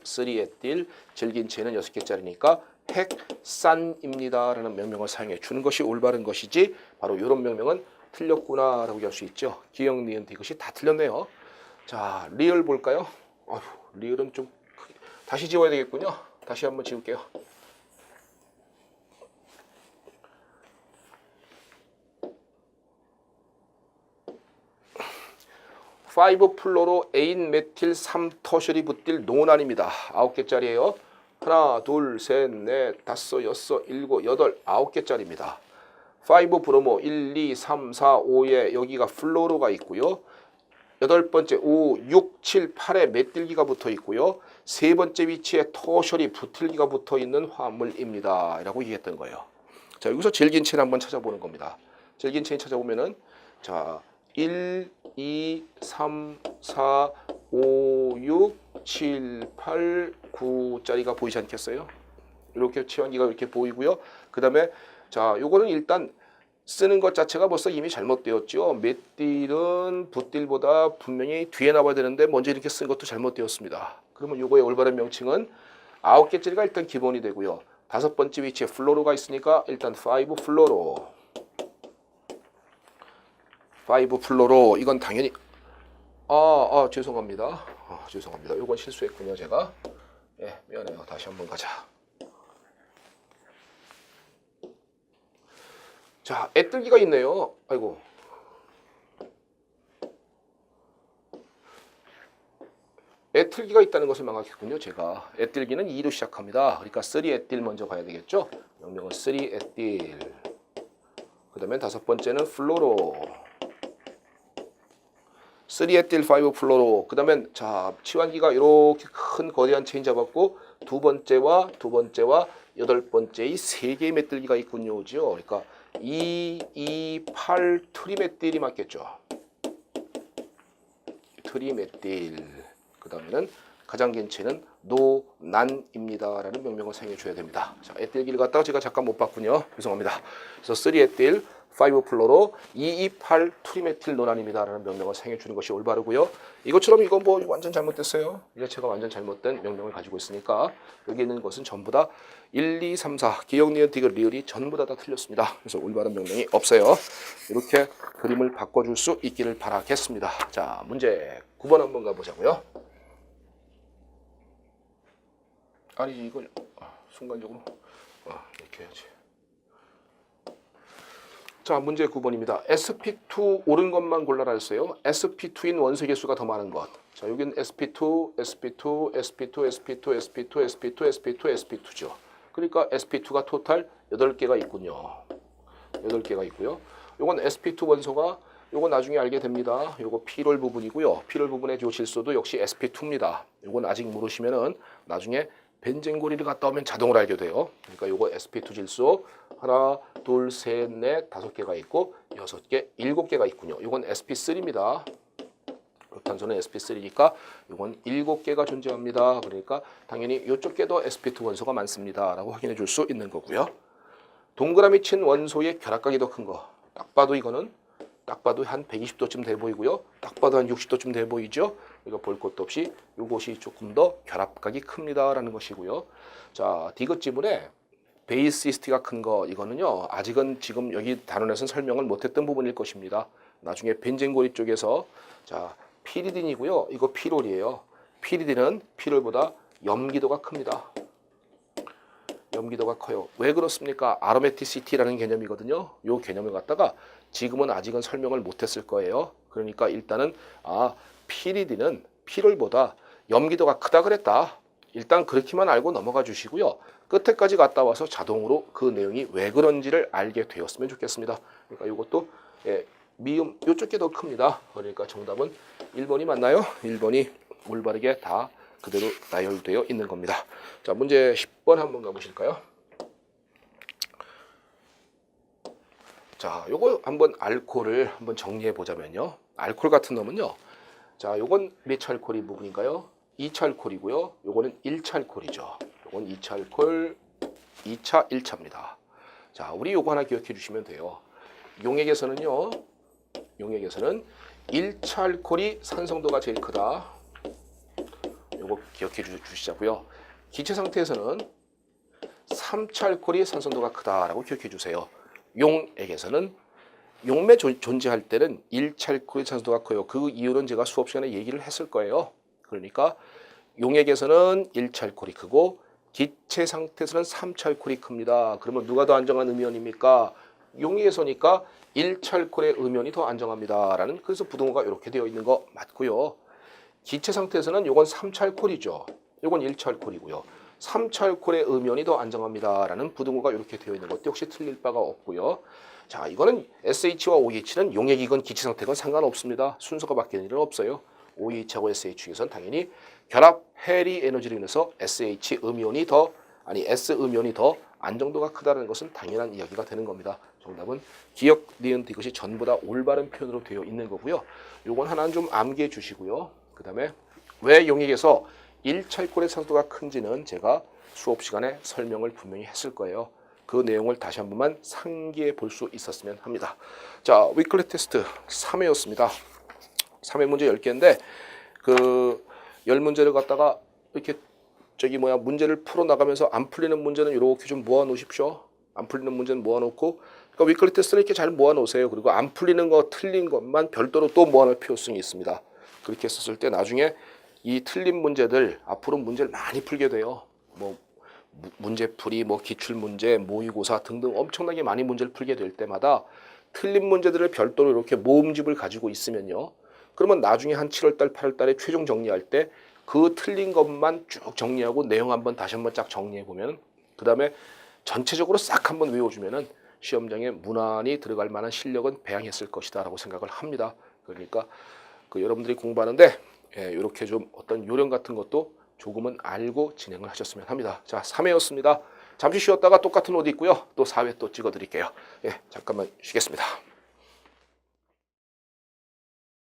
3에틸, 제일 긴 체인은 6개짜리니까 핵산입니다 라는 명명을 사용해 주는 것이 올바른 것이지 바로 이런 명명은 틀렸구나 라고 할 수 있죠. 기억, 니은, 이것이 다 틀렸네요. 자, 리을 볼까요? 리을은 좀 다시 지워야 되겠군요. 다시 한번 지울게요. 5플로로 에인 메틸 3터셜이 붙일 노난입니다. 9개짜리예요. 하나, 둘, 셋, 넷, 다섯, 여섯, 일곱, 여덟, 9개짜리입니다. 5브로모 1, 2, 3, 4, 5에 여기가 플로로가 있고요. 8번째 5, 6, 7, 8에 메틸기가 붙어 있고요. 세 번째 위치에 터셜이 붙일기가 붙어 있는 화물입니다. 라고 얘기했던 거예요. 자, 여기서 제일 긴 체인 한번 찾아보는 겁니다. 제일 긴 체인 찾아보면은 자, 1, 2, 3, 4, 5, 6, 7, 8, 9짜리가 보이지 않겠어요? 이렇게 치환기가 이렇게 보이고요. 그 다음에 자, 요거는 일단 쓰는 것 자체가 벌써 이미 잘못되었죠. met딜은 붓딜보다 분명히 뒤에 나와야 되는데 먼저 이렇게 쓴 것도 잘못되었습니다. 그러면 요거의 올바른 명칭은 9개짜리가 일단 기본이 되고요. 5번째 위치에 플로로가 있으니까 일단 5 플로로. 5 플로로 이건 당연히 죄송합니다. 죄송합니다. 요건 실수했군요, 제가. 예, 미안해요. 다시 한번 가자. 자, 애뜰기가 있네요. 아이고. 애틀기가 있다는 것을 망각했군요, 제가. 애뜰기는 2로 시작합니다. 그러니까 3 애뜰 먼저 가야 되겠죠? 명령은 3 애뜰. 그 다음에 5번째는 플로로. 3 애뜰 5 플로로. 그 다음에 자, 치환기가 이렇게 큰 거대한 체인 잡았고 두 번째와 8번째 이 3개의 맷들기가 있군요. 그죠? 그러니까 2, 2, 8 트리 맷딜이 맞겠죠. 트리 맷딜. 그 다음에는 가장 긴 채는 노난입니다 라는 명령을 사용해 줘야 됩니다. 자, 애뜰기를 갖다가 제가 잠깐 못 봤군요. 죄송합니다. 그래서 3 애뜰 5 플로로 228 트리메틸 노난입니다 라는 명령을 사용해 주는 것이 올바르고요. 이것처럼 이건 뭐 완전 잘못됐어요. 이 자체가 완전 잘못된 명령을 가지고 있으니까 여기 있는 것은 전부 다 1, 2, 3, 4 기역, 니은, 디귿, 리을이 전부 다 틀렸습니다. 그래서 올바른 명령이 없어요. 이렇게 그림을 바꿔줄 수 있기를 바라겠습니다. 자, 문제 9번 한번 가보자고요. 아니 이걸 순간적으로 이렇게 해야지. 자, 문제 9번입니다. sp2 옳은 것만 골라라 했어요. sp2인 원소 개수가 더 많은 것. 자, 여기는 sp2, sp2, sp2, sp2, sp2, sp2, sp2, sp2죠. 그러니까 sp2가 토탈 8개가 있군요. 8개가 있고요. 요건 sp2 원소가 요거 나중에 알게 됩니다. 요거 P롤 부분이고요. P롤 부분의 조실수도 역시 sp2입니다. 요건 아직 모르시면은 나중에 벤젠고리를 갔다 오면 자동으로 알게 돼요. 그러니까 요거 sp2 질소 하나, 둘, 셋, 넷, 5개가 있고 6개, 7개가 있군요. 요건 sp3입니다. 탄소는 sp3니까 요건 7개가 존재합니다. 그러니까 당연히 이쪽 께도 sp2 원소가 많습니다. 라고 확인해 줄 수 있는 거고요. 동그라미 친 원소의 결합각이 더 큰 거. 딱 봐도 이거는 딱 봐도 한 120도쯤 돼 보이고요. 딱 봐도 한 60도쯤 돼 보이죠. 이거 볼 것도 없이 이것이 조금 더 결합각이 큽니다 라는 것이고요. 자, 디귿 지문에 베이시스티가 큰 거 이거는요. 아직은 지금 여기 단원에서는 설명을 못했던 부분일 것입니다. 나중에 벤젠고리 쪽에서 자, 피리딘이고요. 이거 피롤이에요. 피리딘은 피롤보다 염기도가 큽니다. 염기도가 커요. 왜 그렇습니까? 아로매티시티라는 개념이거든요. 이 개념을 갖다가 지금은 아직은 설명을 못했을 거예요. 그러니까 일단은 피리딘은 피롤보다 염기도가 크다 그랬다. 일단 그렇게만 알고 넘어가 주시고요. 끝에까지 갔다 와서 자동으로 그 내용이 왜 그런지를 알게 되었으면 좋겠습니다. 그러니까 이것도 미음 이쪽 게 더 큽니다. 그러니까 정답은 1번이 맞나요? 1번이 올바르게 다 그대로 나열되어 있는 겁니다. 자, 문제 10번 한번 가보실까요? 자, 요거 한번 알코올을 한번 정리해 보자면요. 알코올 같은 놈은요. 자, 요건 몇 차 알코올이 부분인가요? 2차 알코올이고요. 요거는 1차 알코올이죠. 요건 2차 알코올, 2차, 1차입니다. 자, 우리 요거 하나 기억해 주시면 돼요. 용액에서는요. 용액에서는 1차 알코올이 산성도가 제일 크다. 요거 기억해 주시자고요. 기체 상태에서는 3차 알코올이 산성도가 크다라고 기억해 주세요. 용액에서는 용매 존재할 때는 1차 알코올의 산성도가 커요. 그 이유는 제가 수업 시간에 얘기를 했을 거예요. 그러니까 용액에서는 1차 알코올이 크고 기체 상태에서는 3차 알코올이 큽니다. 그러면 누가 더 안정한 음이온입니까? 용액에서니까 1차 알코올의 음이온이 더 안정합니다. 라는 그래서 부등호가 이렇게 되어 있는 거 맞고요. 기체 상태에서는 요건 3차 알코올이죠. 요건 1차 알코올이고요. 3차 알코올의 음이온이 더 안정합니다. 라는 부등호가 이렇게 되어 있는 것도 역시 틀릴 바가 없고요. 자, 이거는 SH와 OH는 용액이건 기체 상태건 상관없습니다. 순서가 바뀌는 일은 없어요. OH하고 SH 중에서는 당연히 결합 해리 에너지로 인해서 SH 음이온이 더 아니 S 음연이 더 안정도가 크다는 것은 당연한 이야기가 되는 겁니다. 정답은 기역, 니은, 디귿이 전부 다 올바른 표현으로 되어 있는 거고요. 요건 하나는 좀 암기해 주시고요. 그 다음에 왜 용액에서 1찰골의 산도가 큰지는 제가 수업 시간에 설명을 분명히 했을 거예요. 그 내용을 다시 한 번만 상기해 볼 수 있었으면 합니다. 자, 위클리 테스트 3회였습니다. 3회 문제 10개인데 그 10문제를 갖다가 이렇게 문제를 풀어 나가면서 안 풀리는 문제는 이렇게 좀 모아 놓으십시오. 안 풀리는 문제는 모아 놓고 그러니까 위클리 테스트는 이렇게 잘 모아 놓으세요. 그리고 안 풀리는 거 틀린 것만 별도로 또 모아 놓을 필요성이 있습니다. 그렇게 했었을 때 나중에 이 틀린 문제들 앞으로 문제를 많이 풀게 돼요. 뭐 문제풀이, 뭐 기출문제, 모의고사 등등 엄청나게 많이 문제를 풀게 될 때마다 틀린 문제들을 별도로 이렇게 모음집을 가지고 있으면요. 그러면 나중에 한 7월달, 8월달에 최종 정리할 때 그 틀린 것만 쭉 정리하고 내용 한번 다시 한번 쫙 정리해 보면 그 다음에 전체적으로 싹 한번 외워주면은 시험장에 무난히 들어갈 만한 실력은 배양했을 것이다라고 생각을 합니다. 그러니까 그 여러분들이 공부하는데 이렇게 좀 어떤 요령 같은 것도 조금은 알고 진행을 하셨으면 합니다. 자, 3회였습니다. 잠시 쉬었다가 똑같은 옷 입고요. 또 4회 또 찍어드릴게요. 잠깐만 쉬겠습니다.